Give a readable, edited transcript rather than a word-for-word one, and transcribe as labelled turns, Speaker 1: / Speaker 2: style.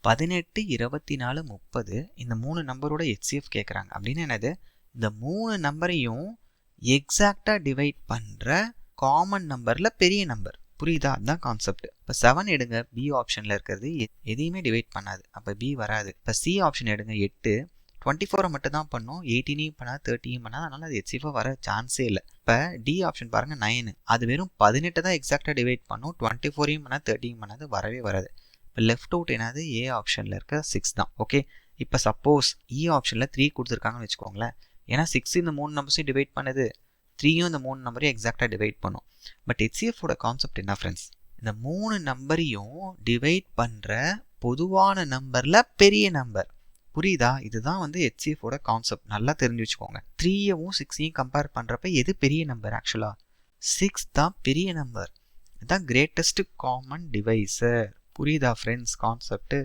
Speaker 1: 18, 24, 30 இந்த 3 நம்பரோட HCF கேட்குறாங்க. அப்படின்னு என்னது? இந்த 3 நம்பரையும் எக்ஸாக்டாக டிவைட் பண்ணுற காமன் நம்பரில் பெரிய நம்பர். புரியுதா? அதுதான் கான்செப்ட். இப்போ 7 எடுங்க, பி ஆப்ஷனில் இருக்கிறது எதையுமே டிவைட் பண்ணாது, அப்போ பி வராது. இப்போ சி ஆப்ஷன் எடுங்க, 8 24 மட்டும் தான் பண்ணும், 18 பண்ணாது, 30 பண்ணாது, அதனால் அது HCF வர சான்ஸே இல்லை. இப்போ டி ஆப்ஷன் பாருங்கள், 9 அது வெறும் 18 தான் எக்ஸாக்டாக டிவைட் பண்ணும், 24 பண்ணாது, 30 பண்ணாது, வரவே வராது. இப்போ லெஃப்ட் அவுட் என்னது? ஏ ஆப்ஷனில் இருக்க 6 தான். ஓகே, இப்போ சப்போஸ் இ ஆப்ஷனில் 3 கொடுத்துருக்காங்கன்னு வச்சுக்கோங்களேன். ஏன்னா 6 இந்த 3 நம்பர்ஸையும் டிவைட் பண்ணுது, 3யும் இந்த 3 நம்பரையும் எக்ஸாக்டாக டிவைட் பண்ணும். பட் HCFோட கான்செப்ட் என்ன ஃப்ரெண்ட்ஸ்? இந்த 3 நம்பரையும் டிவைட் பண்ணுற பொதுவான நம்பரில் பெரிய நம்பர். புரியுதா? இதுதான் வந்து HCFோட கான்செப்ட். நல்லா தெரிஞ்சு வச்சுக்கோங்க. 3யவும் 6யும் கம்பேர் பண்ணுறப்ப எது பெரிய நம்பர்? ஆக்சுவலாக 6 தான் பெரிய நம்பர். இதுதான் கிரேட்டஸ்ட் காமன் டிவைசர். புரியுதா ஃப்ரெண்ட்ஸ் கான்செப்ட்?